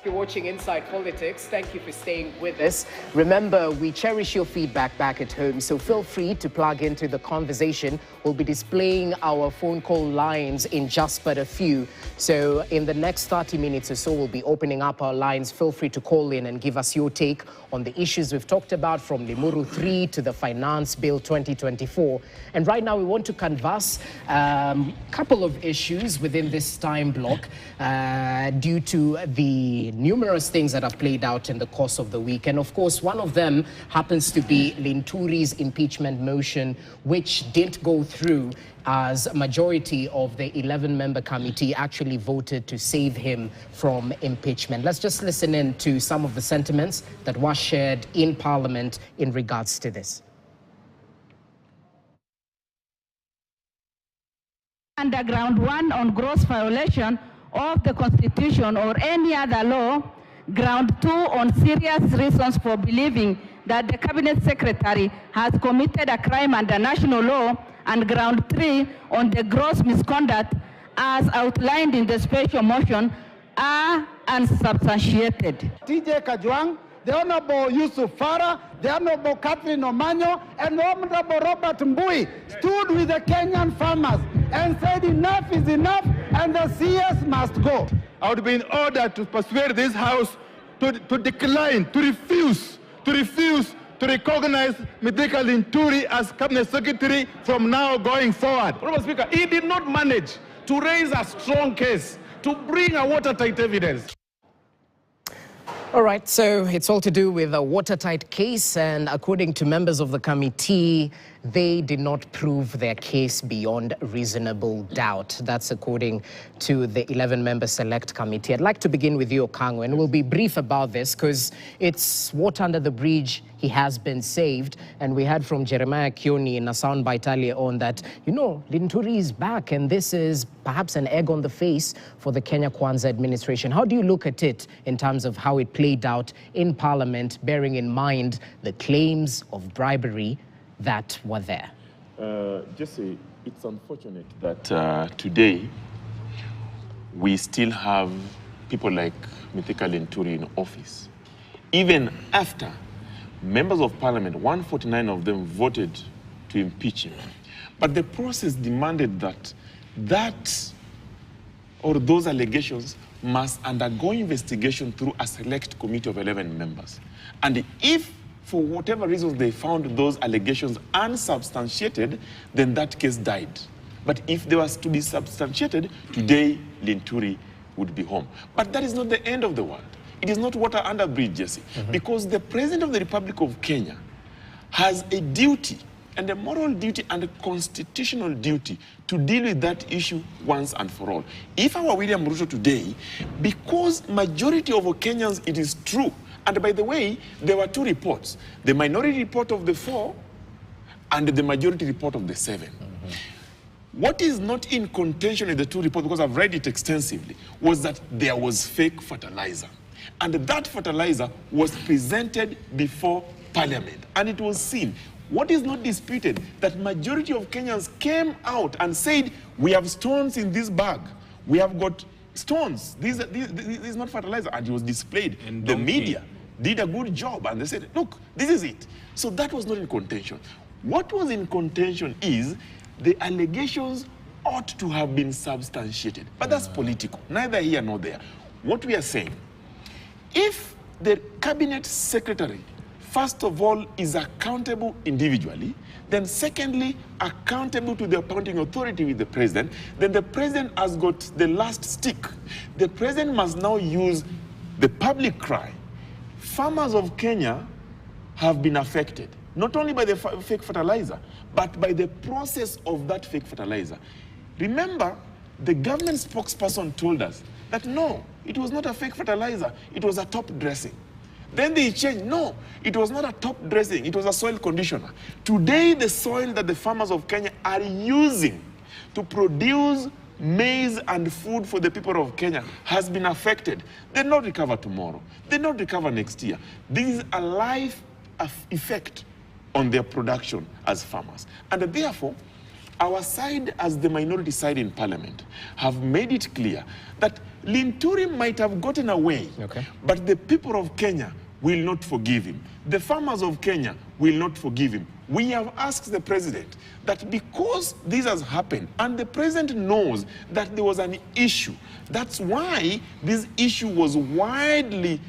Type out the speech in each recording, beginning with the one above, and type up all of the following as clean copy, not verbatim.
You're watching Inside Politics. Thank you for staying with us. Remember, we cherish your feedback back at home, so feel free to plug into the conversation. We'll be displaying our phone call lines in just but a few. So in the next 30 minutes or so, we'll be opening up our lines. Feel free to call in and give us your take on the issues we've talked about, from Limuru 3 to the Finance Bill 2024. And right now, we want to canvass a couple of issues within this time block due to the numerous things that have played out in the course of the week. And of course, one of them happens to be Linturi's impeachment motion, which didn't go through as a majority of the 11-member committee actually voted to save him from impeachment. Let's just listen in to some of the sentiments that were shared in Parliament in regards to this. Under ground 1 on gross violation of the Constitution or any other law, ground 2 on serious reasons for believing that the Cabinet Secretary has committed a crime under national law, and ground 3 on the gross misconduct as outlined in the special motion are unsubstantiated. TJ Kajwang, the Honorable Yusuf Farah, the Honorable Catherine Omanyo, and the Honorable Robert Mbui stood with the Kenyan farmers and said enough is enough and the CS must go. I would be in order to persuade this House to decline, to refuse to recognize Mithika Linturi as Cabinet Secretary from now going forward. Mr. Speaker, he did not manage to raise a strong case, to bring a watertight evidence. All right, so it's all to do with a watertight case, and according to members of the committee, they did not prove their case beyond reasonable doubt. That's according to the 11-member select committee. I'd like to begin with you, Okangwe, and we'll be brief about this because it's water under the bridge. He has been saved. And we heard from Jeremiah Kioni in a soundbite earlier on that, you know, Linturi is back, and this is perhaps an egg on the face for the Kenya Kwanza administration. How do you look at it in terms of how it played out in Parliament, bearing in mind the claims of bribery that were there? Jesse, it's unfortunate that today we still have people like Mithika Linturi in office. Even after members of Parliament, 149 of them, voted to impeach him. But the process demanded that or those allegations must undergo investigation through a select committee of 11 members. And if for whatever reasons they found those allegations unsubstantiated, then that case died. But if they was to be substantiated, today Linturi would be home. But that is not the end of the world. It is not water under bridge, Jesse, because the President of the Republic of Kenya has a duty, and a moral duty and a constitutional duty to deal with that issue once and for all. If our William Ruto today, because majority of Kenyans, it is true, and by the way, there were two reports, the minority report of the 4 and the majority report of the 7. What is not in contention in the two reports, because I've read it extensively, was that there was fake fertilizer. And that fertilizer was presented before Parliament, and it was seen. What is not disputed, that majority of Kenyans came out and said, we have stones in this bag. We have got stones. This is not fertilizer. And it was displayed. And the media did a good job, and they said, look, this is it. So that was not in contention. What was in contention is the allegations ought to have been substantiated. But that's political, neither here nor there. What we are saying, if the Cabinet Secretary, first of all, is accountable individually, then secondly, accountable to the appointing authority with the President, then the President has got the last stick. The President must now use the public cry. Farmers of Kenya have been affected, not only by the fake fertilizer, but by the process of that fake fertilizer. Remember, the government spokesperson told us that no, it was not a fake fertilizer, it was a top dressing. Then they changed, no, it was not a top dressing, it was a soil conditioner. Today, the soil that the farmers of Kenya are using to produce maize and food for the people of Kenya has been affected. They'll not recover tomorrow. They'll not recover next year. This is a life effect on their production as farmers. And therefore, our side, as the minority side in parliament, have made it clear that Linturi might have gotten away, but the people of Kenya will not forgive him. The farmers of Kenya will not forgive him. We have asked the president that because this has happened, and the president knows that there was an issue, that's why this issue was widely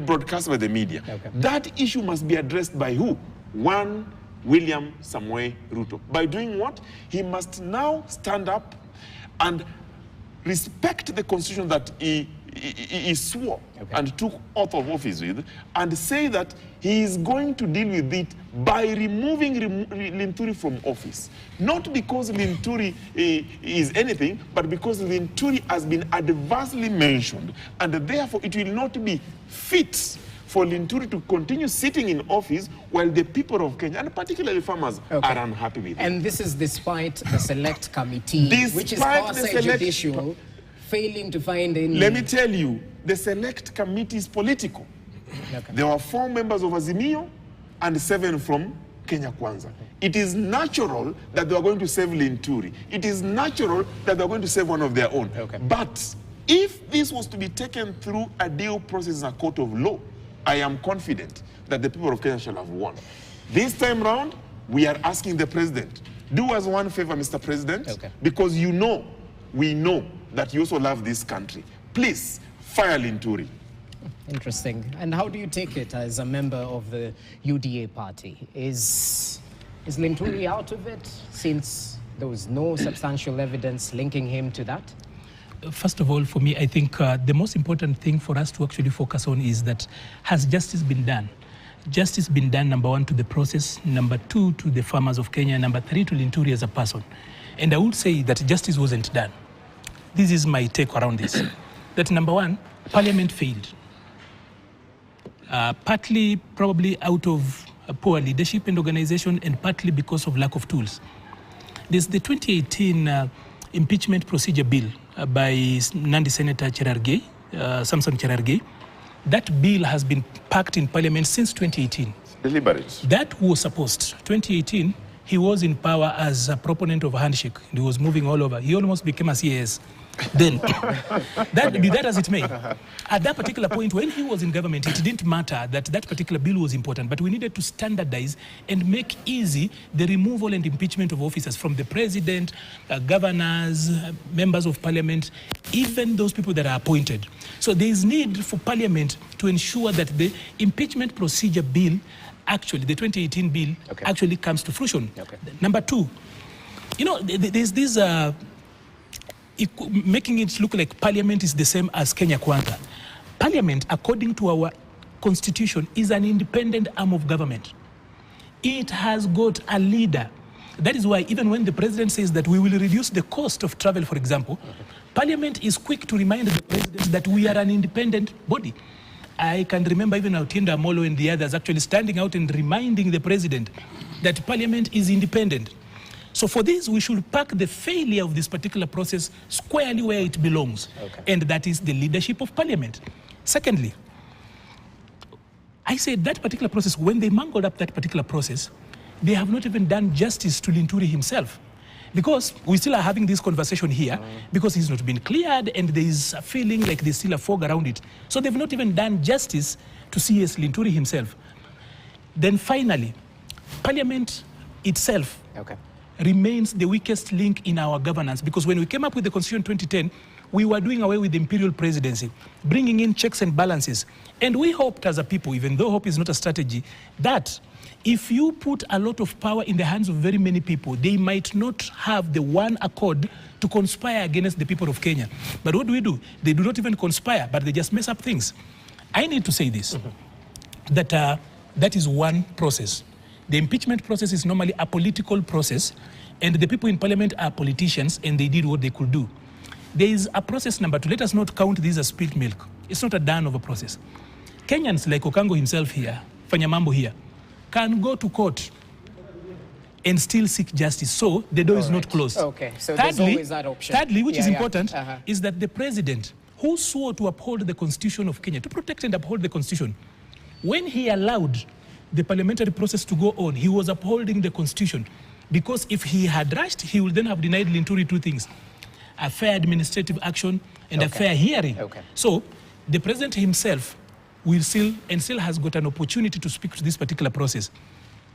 broadcast by the media. That issue must be addressed by who? One, William Samoei Ruto. By doing what? He must now stand up and respect the constitution that he swore and took oath of office with, and say that he is going to deal with it by removing Linturi from office. Not because Linturi is anything, but because Linturi has been adversely mentioned, and therefore it will not be fit for Linturi to continue sitting in office while the people of Kenya, and particularly farmers, are unhappy with it. And this is despite the select committee, which is quasi-judicial, failing to find any... Let me tell you, the select committee is political. There were 4 members of Azimio and 7 from Kenya Kwanza. It is natural that they are going to save Linturi. It is natural that they are going to save one of their own. But if this was to be taken through a due process in a court of law, I am confident that the people of Kenya shall have won. This time round, we are asking the president, do us one favor, Mr. President, because you know, we know that you also love this country. Please, fire Linturi. Interesting. And how do you take it as a member of the UDA party? Is Linturi out of it since there was no substantial evidence linking him to that? First of all, for me, I think the most important thing for us to actually focus on is that has justice been done? Justice been done, number 1, to the process, number 2, to the farmers of Kenya, number 3, to Linturi as a person. And I would say that justice wasn't done. This is my take around this. That number 1, Parliament failed. Partly probably out of poor leadership and organization, and partly because of lack of tools. There's the 2018 impeachment procedure bill by Nandi Senator Cherargei, Samson Cherargei. That bill has been packed in Parliament since 2018. Deliberate. That was supposed. 2018, he was in power as a proponent of a handshake. He was moving all over. He almost became a CAS. Then, be that as it may, at that particular point when he was in government, it didn't matter that that particular bill was important, but we needed to standardize and make easy the removal and impeachment of officers from the president, governors, members of parliament, even those people that are appointed. So there is need for parliament to ensure that the impeachment procedure bill, actually the 2018 bill, actually comes to fruition. Number 2, you know, there's this making it look like Parliament is the same as Kenya Kwanza. Parliament, according to our constitution, is an independent arm of government. It has got a leader. That is why even when the president says that we will reduce the cost of travel, for example, Parliament is quick to remind the president that we are an independent body. I can remember even Otienda Amolo and the others actually standing out and reminding the president that Parliament is independent. So for this, we should pack the failure of this particular process squarely where it belongs, and that is the leadership of Parliament. Secondly, I said that particular process, when they mangled up that particular process, they have not even done justice to Linturi himself. Because we still are having this conversation here, because he's not been cleared and there is a feeling like there's still a fog around it. So they've not even done justice to CS Linturi himself. Then finally, Parliament itself remains the weakest link in our governance, because when we came up with the Constitution 2010, we were doing away with the imperial presidency, bringing in checks and balances. And we hoped as a people, even though hope is not a strategy, that if you put a lot of power in the hands of very many people, they might not have the one accord to conspire against the people of Kenya. But what do? They do not even conspire, but they just mess up things. I need to say this, that that is one process. The impeachment process is normally a political process, and the people in Parliament are politicians, and they did what they could do. There is a process number 2. Let us not count this as spilled milk. It's not a done of a process. Kenyans like Okango himself here, Fanyamambo here, can go to court and still seek justice. So the door is not closed. So there's always that option. Thirdly, which is important, is that the president, who swore to uphold the Constitution of Kenya, to protect and uphold the Constitution, when he allowed the parliamentary process to go on, he was upholding the Constitution. Because if he had rushed, he would then have denied Linturi two things: a fair administrative action and a fair hearing. So the president himself will still has got an opportunity to speak to this particular process.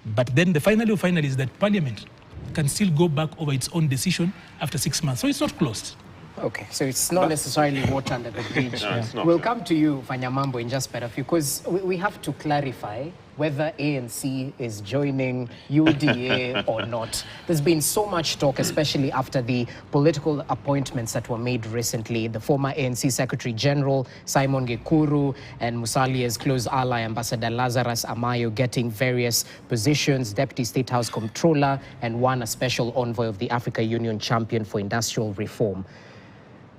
But then the final is that Parliament can still go back over its own decision after 6 months. So it's not closed. Okay, so it's not necessarily water under the bridge. No, We'll come to you, Fanyamambo, in just better few, because we have to clarify whether ANC is joining UDA or not. There's been so much talk, especially after the political appointments that were made recently. The former ANC Secretary General, Simon Gekuru, and Musalia's close ally, Ambassador Lazarus Amayo, getting various positions, Deputy State House Comptroller, and one a special envoy of the Africa Union Champion for Industrial Reform.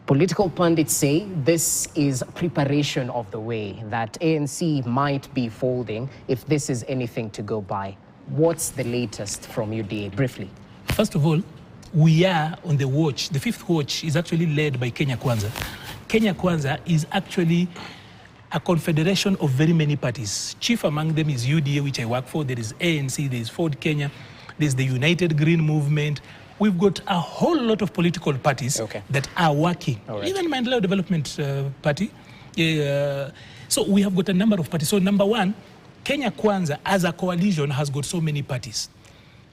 Political pundits say this is preparation of the way, that ANC might be folding if this is anything to go by. What's the latest from UDA, briefly? First of all, we are on the watch. The fifth watch is actually led by Kenya Kwanza. Kenya Kwanza is actually a confederation of very many parties. Chief among them is UDA, which I work for. There is ANC, there is Ford Kenya, there's the United Green Movement. We've got a whole lot of political parties that are working. Even Mandela Development Party. So we have got a number of parties. So number one, Kenya Kwanza as a coalition has got so many parties.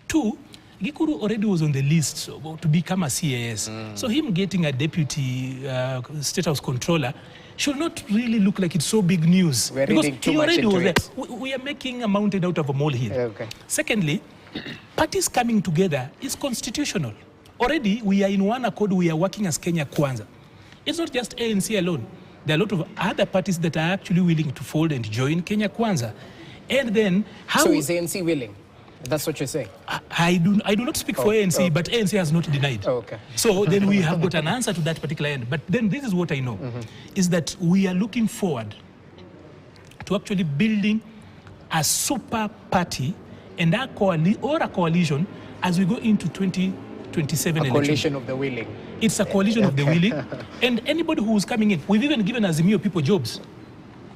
Two, Gikuru already was on the list to become a CAS. So him getting a deputy State House Controller should not really look like it's so big news. We're because reading too he much already into was it. there. We are making a mountain out of a molehill. Secondly, parties coming together is constitutional. Already, we are in one accord. We are working as Kenya Kwanza. It's not just ANC alone. There are a lot of other parties that are actually willing to fold and join Kenya Kwanza. And then, how... So is ANC willing? That's what you're saying? I do not speak for ANC, but ANC has not denied. So then we have got an answer to that particular end. But then this is what I know, is that we are looking forward to actually building a super party and a coalition as we go into 2027 election. A coalition of the willing. It's a coalition of the willing. And anybody who's coming in, we've even given Azimio people jobs.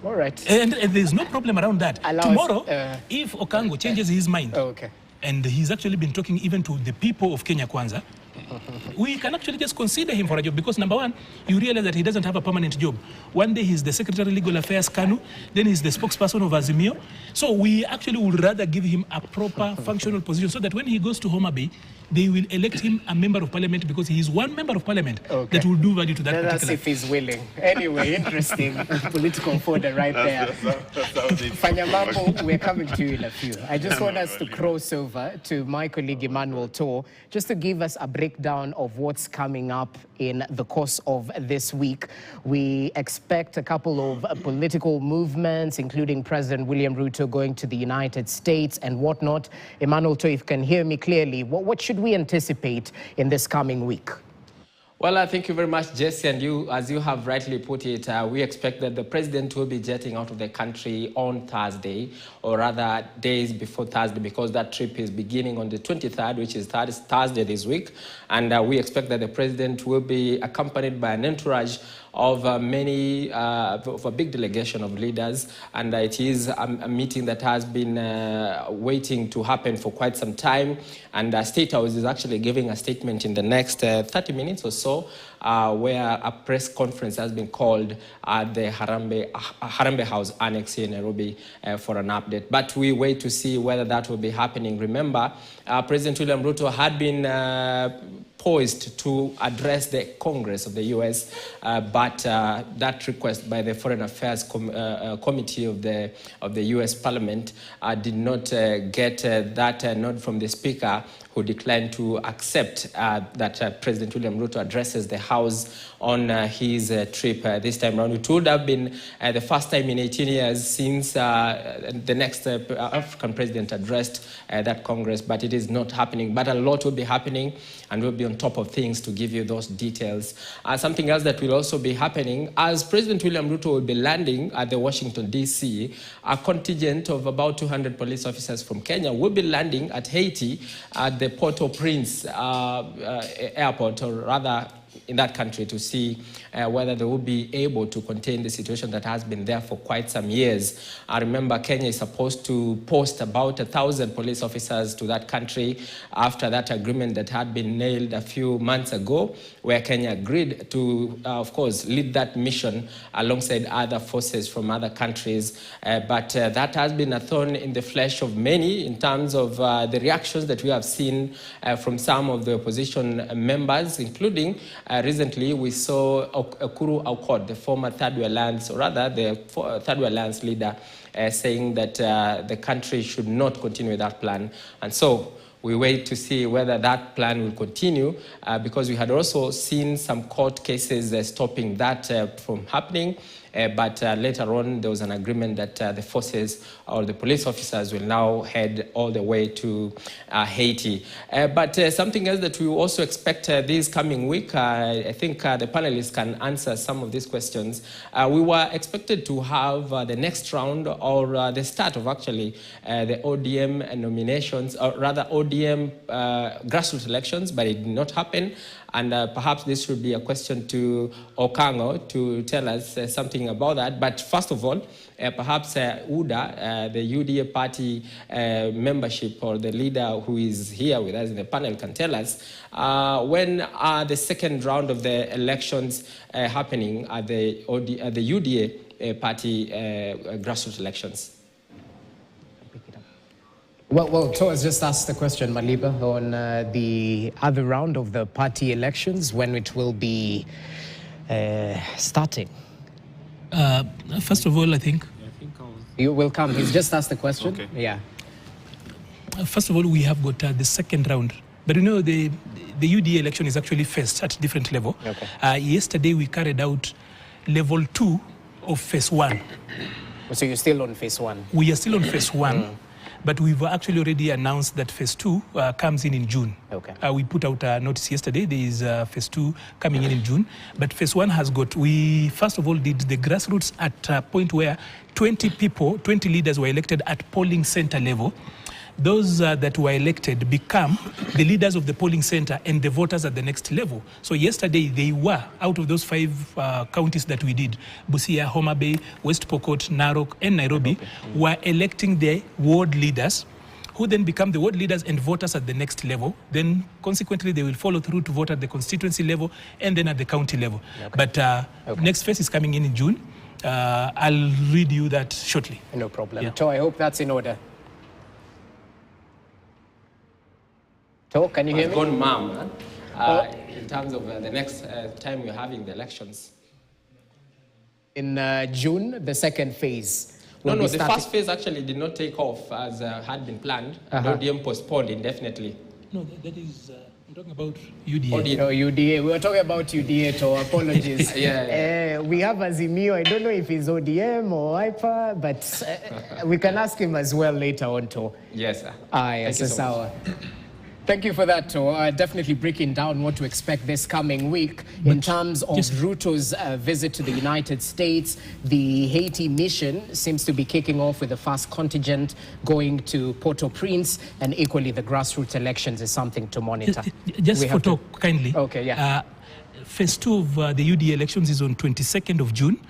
All right. And there's no problem around that. Tomorrow, if Okango changes his mind, and he's actually been talking even to the people of Kenya Kwanza, we can actually just consider him for a job, because number one, you realize that he doesn't have a permanent job. One day he's the Secretary Legal Affairs KANU, then he's the spokesperson of Azimio. So we actually would rather give him a proper functional position so that when he goes to Homa Bay, they will elect him a member of parliament, because he is one member of parliament that will do value to that particular. That's if he's willing. Anyway, interesting political fodder right there. Fanyamambo, we're coming to you in a few. I just want us to cross over to my colleague Emmanuel Tor, just to give us a breakdown of what's coming up in the course of this week. We expect a couple of political movements, including President William Ruto going to the United States and whatnot. Emmanuel Tor, if you can hear me clearly, what should we anticipate in this coming week? Well, thank you very much, Jesse. And you, as you have rightly put it, we expect that the president will be jetting out of the country on Thursday, or rather days before Thursday, because that trip is beginning on the 23rd, which is Thursday this week. And we expect that the president will be accompanied by an entourage of of a big delegation of leaders, and it is a meeting that has been waiting to happen for quite some time, and State House is actually giving a statement in the next 30 minutes or so, where a press conference has been called at the Harambee House Annex here in Nairobi for an update. But we wait to see whether that will be happening. Remember, President William Ruto had been poised to address the Congress of the U.S., but that request by the Foreign Affairs Committee of the U.S. Parliament did not get that nod from the Speaker, who declined to accept that President William Ruto addresses the House on his trip this time around. It would have been the first time in 18 years since the next African president addressed that Congress, but it is not happening. But a lot will be happening, and we'll be on top of things to give you those details. Something else that will also be happening, as President William Ruto will be landing at the Washington, D.C., a contingent of about 200 police officers from Kenya will be landing at Haiti at the Port-au-Prince airport, or rather in that country to see whether they will be able to contain the situation that has been there for quite some years. I remember Kenya is supposed to post about 1,000 police officers to that country after that agreement that had been nailed a few months ago, where Kenya agreed to, of course, lead that mission alongside other forces from other countries. But that has been a thorn in the flesh of many in terms of the reactions that we have seen from some of the opposition members, including recently we saw Okuru Aukot, the former Third Way Alliance, or rather the Third Way Alliance leader, saying that the country should not continue with that plan. And so we wait to see whether that plan will continue, because we had also seen some court cases stopping that from happening. But later on, there was an agreement that the forces or the police officers will now head all the way to Haiti. But something else that we also expect this coming week, I think the panelists can answer some of these questions. We were expected to have the next round, or the start of actually the ODM nominations, or rather ODM grassroots elections, but it did not happen. And perhaps this should be a question to Okango to tell us something about that. But first of all, perhaps UDA, the UDA party membership, or the leader who is here with us in the panel, can tell us when are the second round of the elections happening at the UDA party grassroots elections. Well, Toaz just asked the question, Maliba, on the other round of the party elections, when it will be starting. First of all, I think you will come. He's just asked the question. Okay. Yeah. First of all, we have got the second round. But you know, the UDA election is actually phased at different level. Okay. Yesterday, we carried out level 2 of phase 1. So you're still on phase 1? We are still on phase 1. But we've actually already announced that phase 2 comes in June. Okay. We put out a notice yesterday. There is phase 2 coming in June. But phase 1 has got, we first of all did the grassroots at a point where 20 leaders were elected at polling center level. Those that were elected become the leaders of the polling center and the voters at the next level. So yesterday they were, out of those 5 counties that we did, Busia, Homa Bay, West Pokot, Narok and Nairobi, were electing their ward leaders, who then become the ward leaders and voters at the next level. Then consequently they will follow through to vote at the constituency level and then at the county level. Okay. But next phase is coming in June. I'll read you that shortly. No problem. Yeah. So I hope that's in order. Can you hear me? Gone ma'am, in terms of the next time we're having the elections. In June, the second phase. No, the first phase actually did not take off as had been planned. ODM postponed indefinitely. No, that is, I'm talking about UDA. Oh, UDA. We were talking about UDA, so apologies. Yeah. We have Azimio. I don't know if he's ODM or IPA, but we can ask him as well later on, too. Yes, sir. Yes, so thank you for that, Toa. Definitely breaking down what to expect this coming week in terms of Ruto's visit to the United States. The Haiti mission seems to be kicking off with the first contingent going to Port-au-Prince, and equally the grassroots elections is something to monitor. Just for talk, kindly. Okay, yeah. Phase 2 of the UDA elections is on 22nd of June.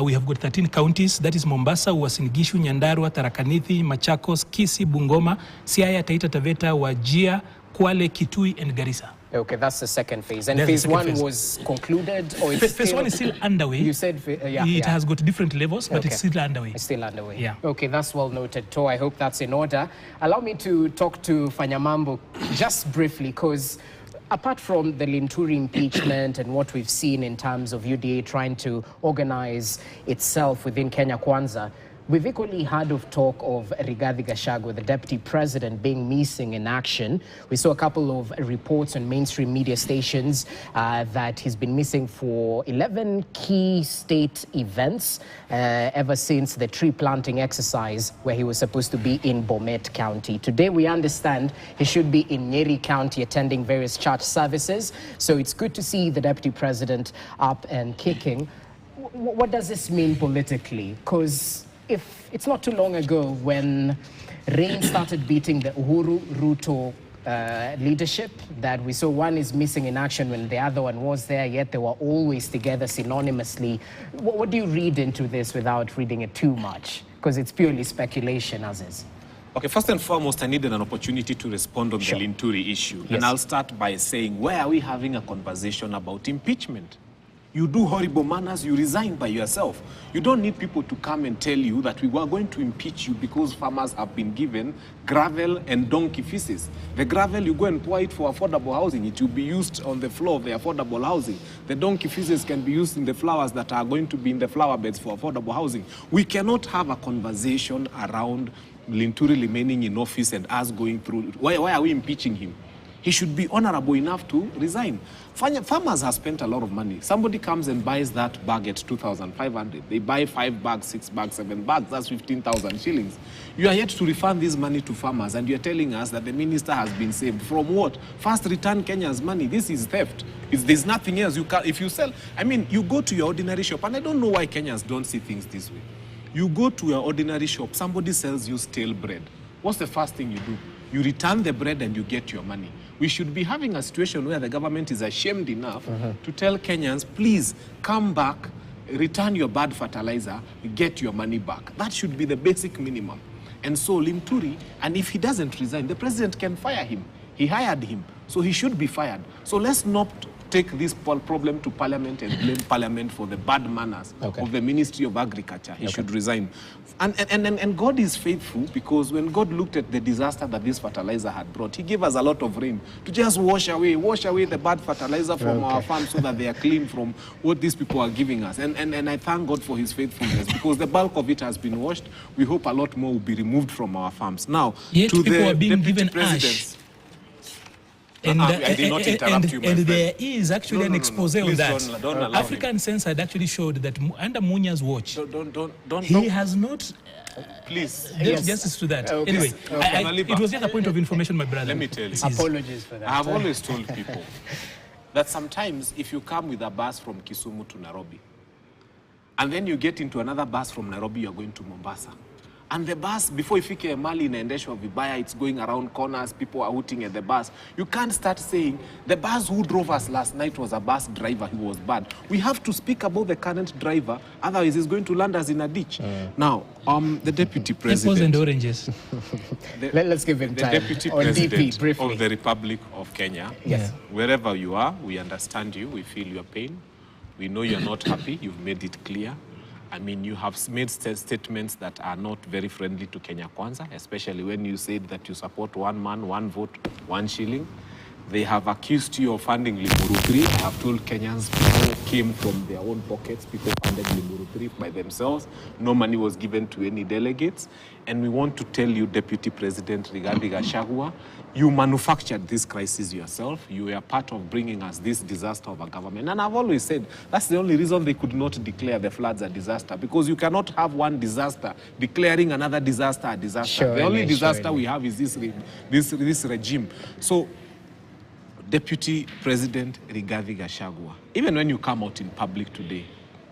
We have got 13 counties. That is Mombasa, Uasin Gishu, Nyandarua, Tharaka Nithi, Machakos, Kisii, Bungoma, Siaya, Taita Taveta, Wajir, Kwale, Kitui, and Garissa. Okay, that's the second phase. And phase 1 was concluded? Or it's phase 1 is still underway. You said, it has got different levels, but it's still underway. It's still underway. Yeah. Okay, that's well noted, To. I hope that's in order. Allow me to talk to Fanyamambo just briefly, because apart from the Linturi impeachment and what we've seen in terms of UDA trying to organize itself within Kenya Kwanza, we've equally heard of talk of Rigathi Gachagua, the deputy president, being missing in action. We saw a couple of reports on mainstream media stations that he's been missing for 11 key state events ever since the tree planting exercise where he was supposed to be in Bomet County. Today we understand he should be in Nyeri County attending various church services. So it's good to see the deputy president up and kicking. What does this mean politically? Because if it's not too long ago when rain started beating the Uhuru Ruto leadership that we saw. One is missing in action when the other one was there, yet they were always together synonymously. What do you read into this without reading it too much? Because it's purely speculation, as is. Okay, first and foremost, I needed an opportunity to respond on the Linturi issue. Yes. And I'll start by saying, why are we having a conversation about impeachment? You do horrible manners, you resign by yourself. You don't need people to come and tell you that we were going to impeach you because farmers have been given gravel and donkey feces. The gravel, you go and pour it for affordable housing. It will be used on the floor of the affordable housing. The donkey feces can be used in the flowers that are going to be in the flower beds for affordable housing. We cannot have a conversation around Linturi remaining in office and us going through. Why are we impeaching him? He should be honorable enough to resign. Farmers have spent a lot of money. Somebody comes and buys that bag at 2,500. They buy 5 bags, 6 bags, 7 bags. That's 15,000 shillings. You are yet to refund this money to farmers, and you're telling us that the minister has been saved. From what? First, return Kenya's money. This is theft. There's nothing else. You can, if you sell, I mean, you go to your ordinary shop, and I don't know why Kenyans don't see things this way. You go to your ordinary shop, somebody sells you stale bread. What's the first thing you do? You return the bread and you get your money. We should be having a situation where the government is ashamed enough to tell Kenyans, please come back, return your bad fertilizer, get your money back. That should be the basic minimum. And so Linturi, and if he doesn't resign, the president can fire him. He hired him, so he should be fired. So let's not take this problem to Parliament and blame Parliament for the bad manners of the Ministry of Agriculture. He should resign. And God is faithful, because when God looked at the disaster that this fertilizer had brought, he gave us a lot of rain to just wash away the bad fertilizer from our farms so that they are clean from what these people are giving us. And I thank God for his faithfulness, because the bulk of it has been washed. We hope a lot more will be removed from our farms. Now, yet to people the are being deputy given presidents. ash. And, I did not interrupt you, my and friend. there is actually an expose on Please that. don't allow African Sense had actually showed that under Munya's watch, Don't. he has not Please. done justice to that. Anyway, it was just a point of information, my brother. Let me tell you. Apologies for that. I have always told people that sometimes if you come with a bus from Kisumu to Nairobi, and then you get into another bus from Nairobi, you're going to Mombasa. And the bus, before ifike mali inaendeshwa vibaya, it's going around corners, people are hooting at the bus. You can't start saying, the bus who drove us last night was a bus driver who was bad. We have to speak about the current driver, otherwise he's going to land us in a ditch. Now, the deputy president... Apples and oranges. Let's give him time. The deputy on president DP, briefly. of the Republic of Kenya. Yes. Wherever you are, we understand you, we feel your pain. We know you're not happy, you've made it clear. I mean, you have made statements that are not very friendly to Kenya Kwanza, especially when you said that you support one man, one vote, 1 shilling. They have accused you of funding Limuru 3. I have told Kenyans people came from their own pockets. People funded Limuru 3 by themselves. No money was given to any delegates. And we want to tell you, Deputy President Rigathi Gachagua, you manufactured this crisis yourself. You were part of bringing us this disaster of a government. And I've always said that's the only reason they could not declare the floods a disaster, because you cannot have one disaster declaring another disaster a disaster. The only disaster we have is this regime. So, Deputy President Rigathi Gachagua, even when you come out in public today,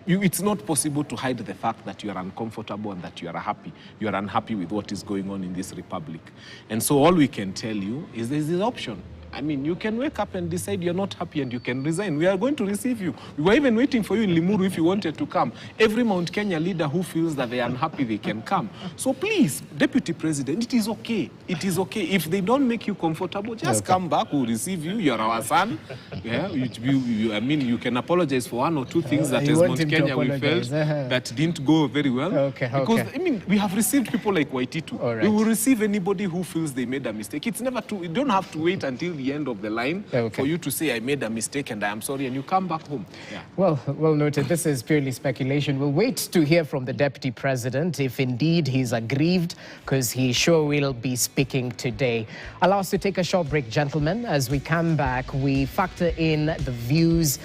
it's not possible to hide the fact that you are uncomfortable and that you are happy. You are unhappy with what is going on in this republic. And so all we can tell you is there's this option. I mean, you can wake up and decide you're not happy and you can resign. We are going to receive you. We were even waiting for you in Limuru if you wanted to come. Every Mount Kenya leader who feels that they are unhappy, they can come. So please, Deputy President, it is okay. It is okay. If they don't make you comfortable, just come back. We'll receive you. You're our son. Yeah, I mean, you can apologize for 1 or 2 things that as Mount Kenya we felt that didn't go very well. Because, I mean, we have received people like Waititu. We will receive anybody who feels they made a mistake. It's never too, you don't have to wait until the end of the line for you to say, I made a mistake and I am sorry, and you come back home. Yeah. Well noted. This is purely speculation. We'll wait to hear from the Deputy President if indeed he's aggrieved, because he sure will be speaking today. Allow us to take a short break, gentlemen. As we come back, we factor in the views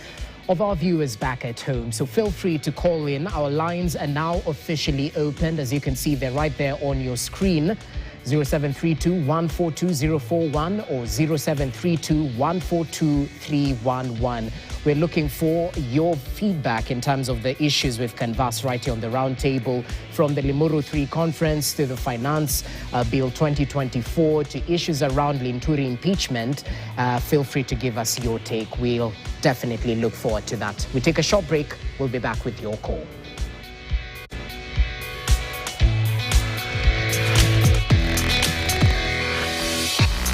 of our viewers back at home. So feel free to call in. Our lines are now officially opened. As you can see, they're right there on your screen. 0732-142-041 or 0732-142-311. We're looking for your feedback in terms of the issues we've canvassed right here on the round table, from the Limuru 3 conference to the Finance Bill 2024 to issues around Linturi impeachment. Feel free to give us your take. We'll definitely look forward to that. We take a short break. We'll be back with your call.